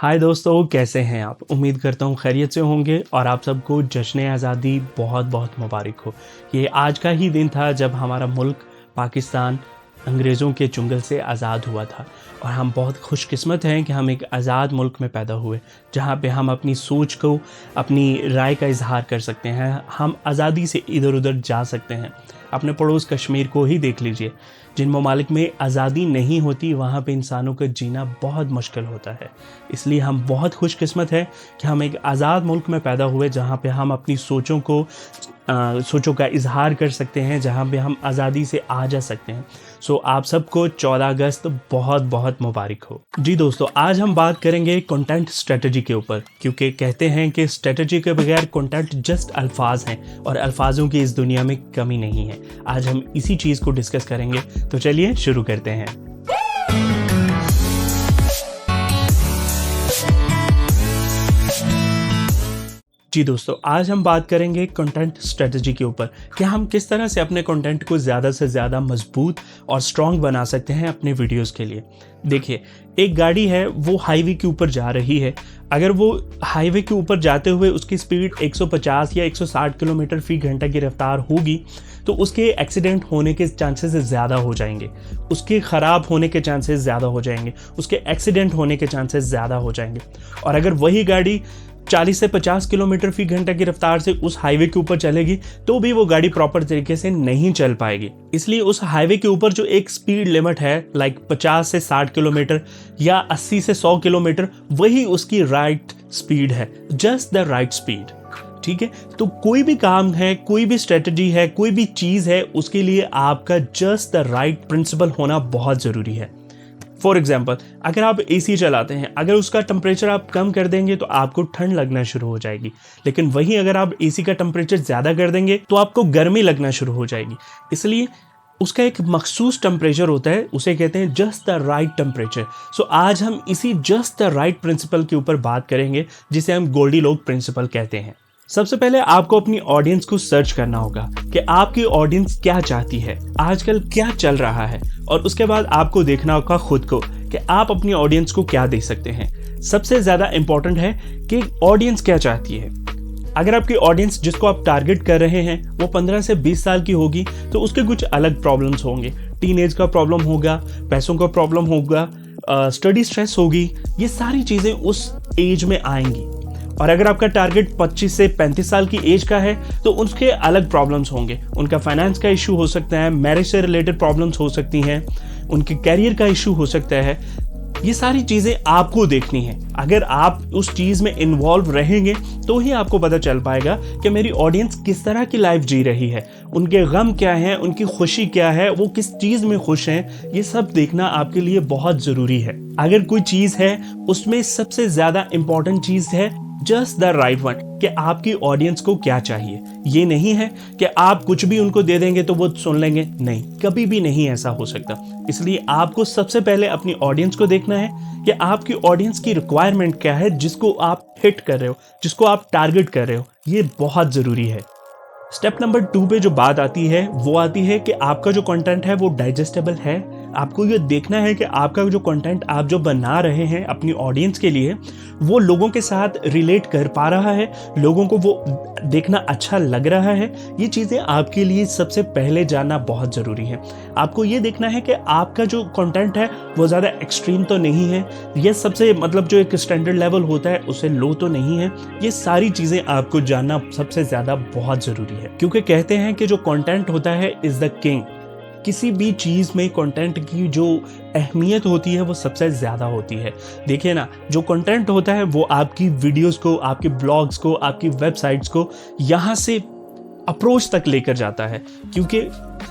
हाय दोस्तों, कैसे हैं आप। उम्मीद करता हूँ खैरियत से होंगे और आप सबको जश्न आज़ादी बहुत बहुत मुबारक हो। ये आज का ही दिन था जब हमारा मुल्क पाकिस्तान अंग्रेज़ों के चुंगल से आज़ाद हुआ था और हम बहुत खुशकिस्मत हैं कि हम एक आज़ाद मुल्क में पैदा हुए, जहाँ पे हम अपनी सोच को, अपनी राय का इजहार कर सकते हैं। हम आज़ादी से इधर उधर जा सकते हैं। अपने पड़ोस कश्मीर को ही देख लीजिए। जिन ममालिक में आज़ादी नहीं होती वहाँ पे इंसानों का जीना बहुत मुश्किल होता है। इसलिए हम बहुत खुशकिस्मत हैं कि हम एक आज़ाद मुल्क में पैदा हुए, जहाँ पे हम अपनी सोचों का इजहार कर सकते हैं, जहाँ पे हम आज़ादी से आ जा सकते हैं। सो आप सबको 14 अगस्त बहुत बहुत मुबारक हो। जी दोस्तों, आज हम बात करेंगे कंटेंट स्ट्रेटजी के ऊपर, क्योंकि कहते हैं कि स्ट्रेटजी के बगैर कंटेंट जस्ट अल्फाज हैं और अल्फाजों की इस दुनिया में कमी नहीं है। आज हम इसी चीज़ को डिस्कस करेंगे, तो चलिए शुरू करते हैं। जी दोस्तों, आज हम बात करेंगे कंटेंट स्ट्रेटजी के ऊपर कि हम किस तरह से अपने कंटेंट को ज़्यादा से ज़्यादा मजबूत और स्ट्रॉन्ग बना सकते हैं अपने वीडियोस के लिए। देखिए, एक गाड़ी है, वो हाईवे के ऊपर जा रही है। अगर वो हाईवे के ऊपर जाते हुए उसकी स्पीड 150 या 160 किलोमीटर फी घंटा की रफ्तार होगी, तो उसके एक्सीडेंट होने के चांसेस ज़्यादा हो जाएंगे, उसके ख़राब होने के चांसेस ज़्यादा हो जाएंगे, उसके एक्सीडेंट होने के चांसेस ज़्यादा हो जाएंगे। और अगर वही गाड़ी 40 से 50 किलोमीटर फी घंटा की रफ्तार से उस हाईवे के ऊपर चलेगी, तो भी वो गाड़ी प्रॉपर तरीके से नहीं चल पाएगी। इसलिए उस हाईवे के ऊपर जो एक स्पीड लिमिट है, लाइक 50 से 60 किलोमीटर या 80 से 100 किलोमीटर, वही उसकी राइट स्पीड है, जस्ट द राइट स्पीड। ठीक है, तो कोई भी काम है, कोई भी स्ट्रेटजी है, कोई भी चीज़ है, उसके लिए आपका जस्ट द राइट प्रिंसिपल होना बहुत ज़रूरी है। फॉर एग्जाम्पल, अगर आप एसी चलाते हैं, अगर उसका टेम्परेचर आप कम कर देंगे तो आपको ठंड लगना शुरू हो जाएगी। लेकिन वहीं अगर आप एसी का टेम्परेचर ज़्यादा कर देंगे तो आपको गर्मी लगना शुरू हो जाएगी। इसलिए उसका एक मखसूस टेम्परेचर होता है, उसे कहते हैं जस्ट द राइट टेम्परेचर। सो आज हम इसी जस्ट द राइट प्रिंसिपल के ऊपर बात करेंगे, जिसे हम गोल्डीलॉक प्रिंसिपल कहते हैं। सबसे पहले आपको अपनी ऑडियंस को सर्च करना होगा कि आपकी ऑडियंस क्या चाहती है, आजकल क्या चल रहा है, और उसके बाद आपको देखना होगा खुद को कि आप अपनी ऑडियंस को क्या दे सकते हैं। सबसे ज़्यादा इंपॉर्टेंट है कि ऑडियंस क्या चाहती है। अगर आपकी ऑडियंस जिसको आप टारगेट कर रहे हैं वो 15 से 20 साल की होगी, तो उसके कुछ अलग प्रॉब्लम्स होंगे। टीनेज का प्रॉब्लम होगा, पैसों का प्रॉब्लम होगा, स्टडी स्ट्रेस होगी, ये सारी चीज़ें उस एज में आएंगी। और अगर आपका टारगेट 25 से 35 साल की एज का है, तो उसके अलग प्रॉब्लम्स होंगे। उनका फाइनेंस का इशू हो सकता है, मैरिज से रिलेटेड प्रॉब्लम्स हो सकती हैं, उनके कैरियर का इशू हो सकता है। ये सारी चीज़ें आपको देखनी है। अगर आप उस चीज़ में इन्वॉल्व रहेंगे तो ही आपको पता चल पाएगा कि मेरी ऑडियंस किस तरह की लाइफ जी रही है, उनके गम क्या हैं, उनकी खुशी क्या है, वो किस चीज़ में खुश हैं। ये सब देखना आपके लिए बहुत ज़रूरी है। अगर कोई चीज़ है, उसमें सबसे ज़्यादा इम्पॉर्टेंट चीज़ है जस्ट द राइट वन, कि आपकी ऑडियंस को क्या चाहिए। ये नहीं है कि आप कुछ भी उनको दे देंगे तो वो सुन लेंगे, नहीं, कभी भी नहीं ऐसा हो सकता। इसलिए आपको सबसे पहले अपनी ऑडियंस को देखना है कि आपकी ऑडियंस की रिक्वायरमेंट क्या है, जिसको आप हिट कर रहे हो, जिसको आप टारगेट कर रहे हो। ये बहुत ज़रूरी है। स्टेप नंबर 2 पे जो बात आती है वो आती है कि आपका जो कंटेंट है वो डाइजेस्टेबल है। आपको ये देखना है कि आपका जो कंटेंट आप जो बना रहे हैं अपनी ऑडियंस के लिए, वो लोगों के साथ रिलेट कर पा रहा है, लोगों को वो देखना अच्छा लग रहा है। ये चीज़ें आपके लिए सबसे पहले जानना बहुत ज़रूरी है। आपको ये देखना है कि आपका जो कंटेंट है वो ज़्यादा एक्सट्रीम तो नहीं है, ये सबसे मतलब जो एक स्टैंडर्ड लेवल होता है उससे लो तो नहीं है। ये सारी चीज़ें आपको जानना सबसे ज़्यादा बहुत ज़रूरी है, क्योंकि कहते हैं कि जो कंटेंट होता है इज़ द किंग। किसी भी चीज़ में कंटेंट की जो अहमियत होती है वो सबसे ज़्यादा होती है। देखिए ना, जो कंटेंट होता है वो आपकी वीडियोस को, आपके ब्लॉग्स को, आपकी वेबसाइट्स को यहाँ से अप्रोच तक लेकर जाता है। क्योंकि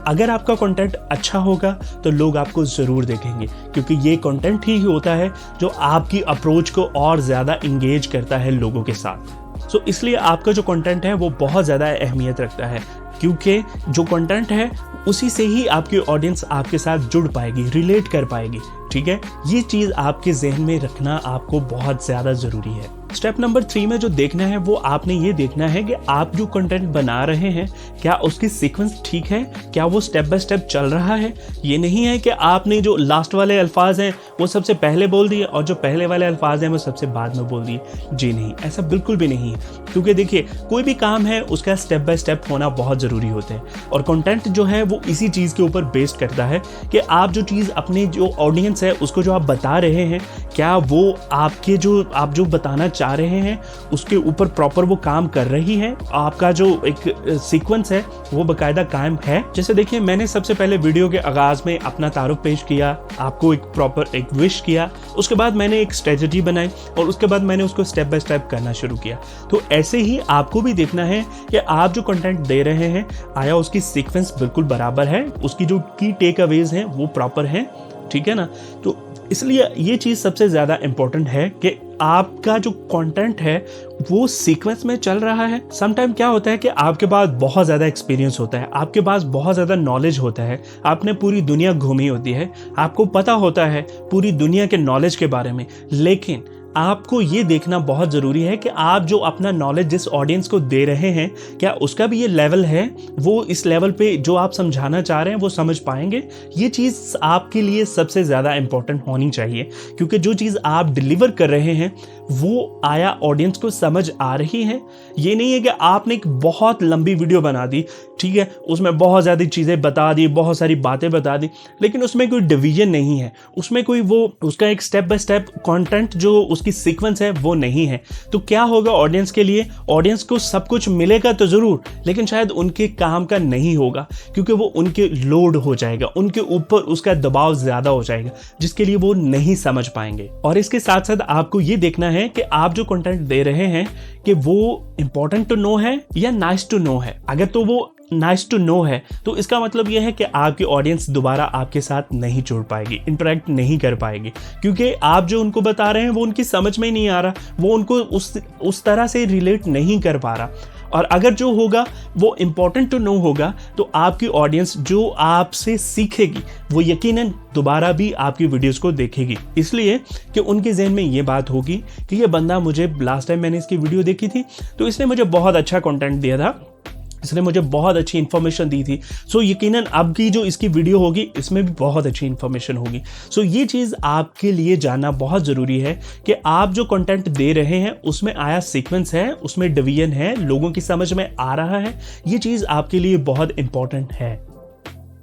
अगर आपका कंटेंट अच्छा होगा तो लोग आपको ज़रूर देखेंगे, क्योंकि ये कंटेंट ही होता है जो आपकी अप्रोच को और ज़्यादा इंगेज करता है लोगों के साथ। सो इसलिए आपका जो कंटेंट है वो बहुत ज़्यादा अहमियत रखता है, क्योंकि जो कंटेंट है उसी से ही आपकी ऑडियंस आपके साथ जुड़ पाएगी, रिलेट कर पाएगी। ठीक है, ये चीज़ आपके जहन में रखना आपको बहुत ज़्यादा ज़रूरी है। स्टेप नंबर 3 में जो देखना है वो आपने ये देखना है कि आप जो कंटेंट बना रहे हैं क्या उसकी सीक्वेंस ठीक है, क्या वो स्टेप बाय स्टेप चल रहा है। ये नहीं है कि आपने जो लास्ट वाले अल्फाज हैं वो सबसे पहले बोल दिए और जो पहले वाले अल्फाज हैं वो सबसे बाद में बोल दिए। जी नहीं, ऐसा बिल्कुल भी नहीं है, क्योंकि देखिए कोई भी काम है उसका स्टेप बाय स्टेप होना बहुत ज़रूरी होता है, और कंटेंट जो है वो इसी चीज़ के ऊपर बेस्ड करता है कि आप जो चीज़ अपने जो ऑडियंस है उसको जो आप बता रहे हैं, क्या वो आपके आप जो बताना चाह रहे हैं उसके ऊपर प्रॉपर वो काम कर रही है, आपका जो एक सीक्वेंस है वो बाकायदा कायम है। जैसे देखिए मैंने सबसे पहले वीडियो के आगाज़ में अपना तारुफ पेश किया, आपको एक प्रॉपर एक विश किया, उसके बाद मैंने एक स्ट्रेटजी बनाई और उसके बाद मैंने उसको स्टेप बाय स्टेप करना शुरू किया। तो ऐसे ही आपको भी देखना है कि आप जो कंटेंट दे रहे हैं आया उसकी सीक्वेंस बिल्कुल बराबर है, उसकी जो की टेक अवेज हैं वो प्रॉपर हैं, ठीक है ना। तो इसलिए ये चीज़ सबसे ज़्यादा इम्पोर्टेंट है कि आपका जो कंटेंट है वो सीक्वेंस में चल रहा है। समटाइम क्या होता है कि आपके पास बहुत ज़्यादा एक्सपीरियंस होता है, आपके पास बहुत ज़्यादा नॉलेज होता है, आपने पूरी दुनिया घूमी होती है, आपको पता होता है पूरी दुनिया के नॉलेज के बारे में, लेकिन आपको ये देखना बहुत ज़रूरी है कि आप जो अपना नॉलेज जिस ऑडियंस को दे रहे हैं क्या उसका भी ये लेवल है, वो इस लेवल पे जो आप समझाना चाह रहे हैं वो समझ पाएंगे। ये चीज़ आपके लिए सबसे ज़्यादा इम्पोर्टेंट होनी चाहिए, क्योंकि जो चीज़ आप डिलीवर कर रहे हैं वो आया ऑडियंस को समझ आ रही है। ये नहीं है कि आपने एक बहुत लंबी वीडियो बना दी, ठीक है, उसमें बहुत ज़्यादा चीज़ें बता दी, बहुत सारी बातें बता दी, लेकिन उसमें कोई डिवीजन नहीं है, उसमें कोई वो उसका एक स्टेप बाय स्टेप कंटेंट जो उसकी सीक्वेंस है वो नहीं है। तो क्या होगा ऑडियंस के लिए, ऑडियंस को सब कुछ मिलेगा तो ज़रूर, लेकिन शायद उनके काम का नहीं होगा, क्योंकि वो उनके लोड हो जाएगा, उनके ऊपर उसका दबाव ज़्यादा हो जाएगा, जिसके लिए वो नहीं समझ पाएंगे। और इसके साथ साथ आपको ये देखना है कि आप जो कंटेंट दे रहे हैं कि वो इंपॉर्टेंट टू नो है या नाइस टू नो है। अगर तो वो नाइस टू नो है तो इसका मतलब यह है कि आपकी ऑडियंस दोबारा आपके साथ नहीं जुड़ पाएगी, इंटरेक्ट नहीं कर पाएगी, क्योंकि आप जो उनको बता रहे हैं वो उनकी समझ में ही नहीं आ रहा, वो उनको उस तरह से रिलेट नहीं कर पा रहा। और अगर जो होगा वो इम्पॉर्टेंट टू नो होगा तो आपकी ऑडियंस जो आपसे सीखेगी वो यकीनन दोबारा भी आपकी वीडियोस को देखेगी, इसलिए कि उनके जहन में ये बात होगी कि ये बंदा, मुझे लास्ट टाइम मैंने इसकी वीडियो देखी थी तो इसने मुझे बहुत अच्छा कंटेंट दिया था, इसने मुझे बहुत अच्छी इन्फॉर्मेशन दी थी, सो यकीनन अब की जो इसकी वीडियो होगी इसमें भी बहुत अच्छी इन्फॉर्मेशन होगी। सो ये चीज़ आपके लिए जानना बहुत ज़रूरी है कि आप जो कंटेंट दे रहे हैं उसमें आया सीक्वेंस है, उसमें डिवीजन है, लोगों की समझ में आ रहा है, ये चीज़ आपके लिए बहुत इंपॉर्टेंट है।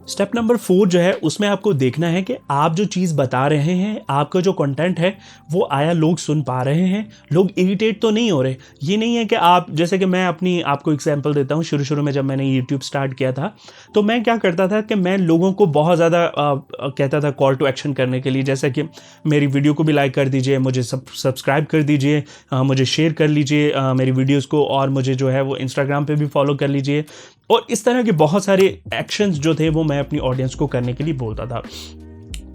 स्टेप नंबर 4 जो है उसमें आपको देखना है कि आप जो चीज़ बता रहे हैं, आपका जो कंटेंट है वो आया लोग सुन पा रहे हैं, लोग इरिटेट तो नहीं हो रहे। ये नहीं है कि आप, जैसे कि मैं अपनी आपको एग्जांपल देता हूँ, शुरू में जब मैंने यूट्यूब स्टार्ट किया था तो मैं क्या करता था कि मैं लोगों को बहुत ज़्यादा कहता था कॉल टू एक्शन करने के लिए, जैसे कि मेरी वीडियो को भी लाइक कर दीजिए, मुझे सब्सक्राइब कर दीजिए, मुझे शेयर कर लीजिए मेरी वीडियोज़ को, और मुझे जो है वो इंस्टाग्राम पर भी फॉलो कर लीजिए, और इस तरह के बहुत सारे एक्शंस जो थे वो मैं अपनी ऑडियंस को करने के लिए बोलता था।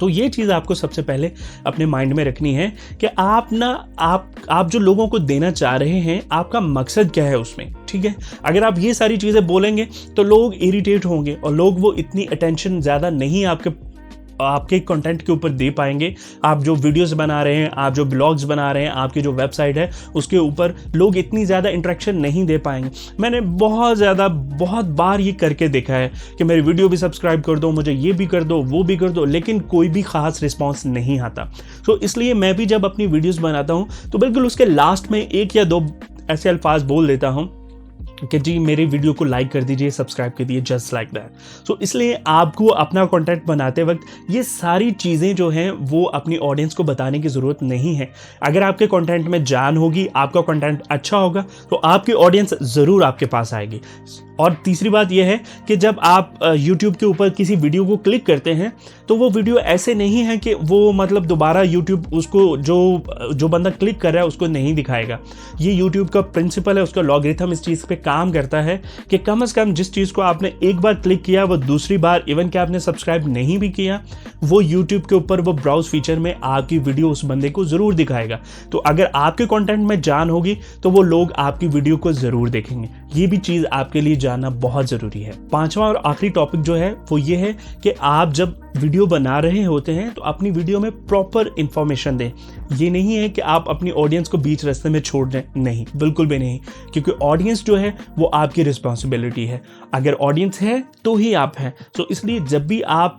तो ये चीज़ आपको सबसे पहले अपने माइंड में रखनी है कि आप जो लोगों को देना चाह रहे हैं आपका मकसद क्या है उसमें, ठीक है। अगर आप ये सारी चीज़ें बोलेंगे तो लोग इरिटेट होंगे और लोग वो इतनी अटेंशन ज़्यादा नहीं आपके कंटेंट के ऊपर दे पाएंगे। आप जो वीडियोस बना रहे हैं, आप जो ब्लॉग्स बना रहे हैं, आपकी जो वेबसाइट है उसके ऊपर लोग इतनी ज़्यादा इंटरेक्शन नहीं दे पाएंगे। मैंने बहुत बार ये करके देखा है कि मेरी वीडियो भी सब्सक्राइब कर दो, मुझे ये भी कर दो, वो भी कर दो, लेकिन कोई भी ख़ास रिस्पॉन्स नहीं आता। तो इसलिए मैं भी जब अपनी वीडियोज़ बनाता हूँ तो बिल्कुल उसके लास्ट में 1 या 2 ऐसे अल्फाज बोल देता हूँ कि जी मेरी वीडियो को लाइक कर दीजिए, सब्सक्राइब कर दीजिए, जस्ट लाइक दैट। सो इसलिए आपको अपना कंटेंट बनाते वक्त ये सारी चीज़ें जो हैं वो अपनी ऑडियंस को बताने की ज़रूरत नहीं है। अगर आपके कंटेंट में जान होगी, आपका कंटेंट अच्छा होगा तो आपकी ऑडियंस ज़रूर आपके पास आएगी। और तीसरी बात यह है कि जब आप YouTube के ऊपर किसी वीडियो को क्लिक करते हैं तो वो वीडियो ऐसे नहीं है कि वो मतलब दोबारा YouTube उसको जो बंदा क्लिक कर रहा है उसको नहीं दिखाएगा। ये YouTube का प्रिंसिपल है, उसका लॉगरिथम इस चीज़ पे काम करता है कि कम से कम जिस चीज़ को आपने एक बार क्लिक किया वो दूसरी बार, इवन कि आपने सब्सक्राइब नहीं भी किया, वो YouTube के ऊपर वो ब्राउज फीचर में आपकी वीडियो उस बंदे को ज़रूर दिखाएगा। तो अगर आपके कंटेंट में जान होगी तो वो लोग आपकी वीडियो को ज़रूर देखेंगे। ये भी चीज़ आपके लिए जानना बहुत ज़रूरी है। 5वां और आखिरी टॉपिक जो है वो ये है कि आप जब वीडियो बना रहे होते हैं तो अपनी वीडियो में प्रॉपर इंफॉर्मेशन दें। ये नहीं है कि आप अपनी ऑडियंस को बीच रास्ते में छोड़ दें, नहीं, बिल्कुल भी नहीं, क्योंकि ऑडियंस जो है वो आपकी रिस्पॉन्सिबिलिटी है। अगर ऑडियंस है तो ही आप हैं। तो इसलिए जब भी आप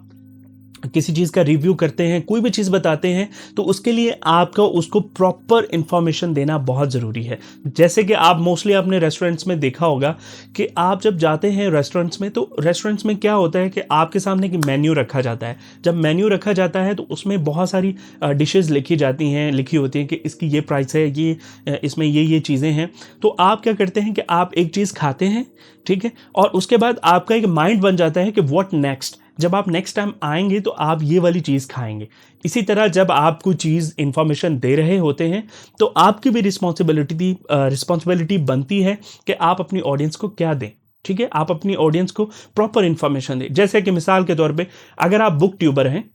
किसी चीज़ का रिव्यू करते हैं, कोई भी चीज़ बताते हैं, तो उसके लिए आपका उसको प्रॉपर इन्फॉर्मेशन देना बहुत ज़रूरी है। जैसे कि आप मोस्टली आपने रेस्टोरेंट्स में देखा होगा कि आप जब जाते हैं रेस्टोरेंट्स में, तो रेस्टोरेंट्स में क्या होता है कि आपके सामने एक मेन्यू रखा जाता है। जब मेन्यू रखा जाता है तो उसमें बहुत सारी डिशेज़ लिखी जाती हैं, लिखी होती हैं कि इसकी ये प्राइस है, ये इसमें ये चीज़ें हैं। तो आप क्या करते हैं कि आप एक चीज़ खाते हैं, ठीक है, और उसके बाद आपका एक माइंड बन जाता है कि व्हाट नेक्स्ट, जब आप नेक्स्ट टाइम आएंगे तो आप ये वाली चीज़ खाएंगे। इसी तरह जब आप कोई चीज़ इंफॉर्मेशन दे रहे होते हैं तो आपकी भी रिस्पॉन्सिबिलिटी बनती है कि आप अपनी ऑडियंस को क्या दें। ठीक है, आप अपनी ऑडियंस को प्रॉपर इंफॉर्मेशन दें। जैसे कि मिसाल के तौर पे अगर आप बुक ट्यूबर हैं,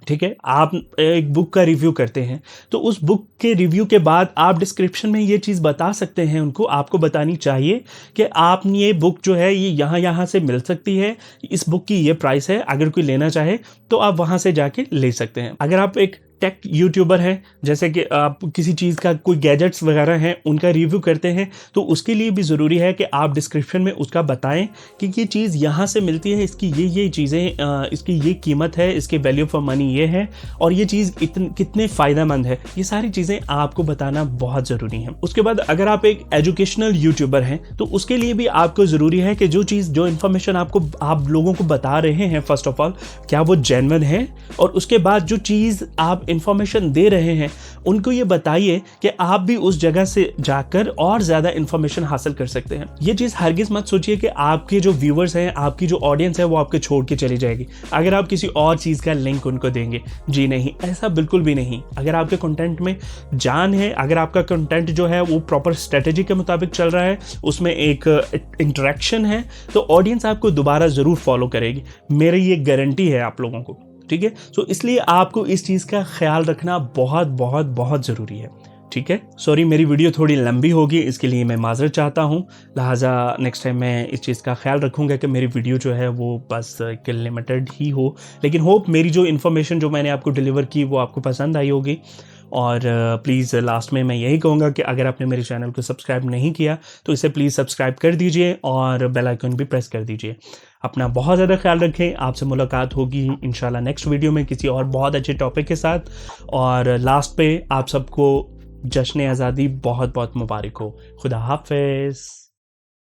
ठीक है, आप एक बुक का रिव्यू करते हैं, तो उस बुक के रिव्यू के बाद आप डिस्क्रिप्शन में ये चीज़ बता सकते हैं उनको, आपको बतानी चाहिए कि आप ये बुक जो है ये यहाँ यहाँ से मिल सकती है, इस बुक की ये प्राइस है, अगर कोई लेना चाहे तो आप वहाँ से जाके ले सकते हैं। अगर आप एक टेक यूट्यूबर है, जैसे कि आप किसी चीज़ का कोई गैजेट्स वगैरह हैं उनका रिव्यू करते हैं, तो उसके लिए भी ज़रूरी है कि आप डिस्क्रिप्शन में उसका बताएं कि ये चीज़ यहाँ से मिलती है, इसकी ये चीज़ें, इसकी ये कीमत है, इसके वैल्यू फॉर मनी ये है, और ये चीज़ कितने फ़ायदेमंद है, ये सारी चीज़ें आपको बताना बहुत ज़रूरी है। उसके बाद अगर आप एक एजुकेशनल यूट्यूबर हैं तो उसके लिए भी आपको ज़रूरी है कि जो इन्फॉर्मेशन आप लोगों को बता रहे हैं, फर्स्ट ऑफ ऑल क्या वो जेन्युइन है, और उसके बाद जो चीज़ आप इंफॉर्मेशन दे रहे हैं उनको ये बताइए कि आप भी उस जगह से जाकर और ज़्यादा इंफॉर्मेशन हासिल कर सकते हैं। ये चीज़ हरगिज़ मत सोचिए कि आपके जो व्यूअर्स हैं, आपकी जो ऑडियंस है वो आपके छोड़ के चली जाएगी अगर आप किसी और चीज़ का लिंक उनको देंगे। जी नहीं, ऐसा बिल्कुल भी नहीं। अगर आपके कंटेंट में जान है, अगर आपका कंटेंट जो है वो प्रॉपर स्ट्रेटेजी के मुताबिक चल रहा है, उसमें एक इंटरेक्शन है, तो ऑडियंस आपको दोबारा ज़रूर फॉलो करेगी। मेरी ये गारंटी है आप लोगों को। ठीक है, सो इसलिए आपको इस चीज़ का ख्याल रखना बहुत बहुत बहुत ज़रूरी है। ठीक है, सॉरी मेरी वीडियो थोड़ी लंबी होगी, इसके लिए मैं माज़रत चाहता हूँ। लिहाजा नेक्स्ट टाइम मैं इस चीज़ का ख्याल रखूँगा कि मेरी वीडियो जो है वो बस लिमिटेड ही हो, लेकिन होप मेरी जो इन्फॉर्मेशन जो मैंने आपको डिलीवर की वो आपको पसंद आई होगी। और प्लीज़ लास्ट में मैं यही कहूँगा कि अगर आपने मेरे चैनल को सब्सक्राइब नहीं किया तो इसे प्लीज़ सब्सक्राइब कर दीजिए और बेल आइकन भी प्रेस कर दीजिए। अपना बहुत ज़्यादा ख्याल रखें। आपसे मुलाकात होगी इंशाल्लाह नेक्स्ट वीडियो में किसी और बहुत अच्छे टॉपिक के साथ। और लास्ट पे आप सबको जश्न आज़ादी बहुत बहुत मुबारक हो। खुदा हाफ़िज़।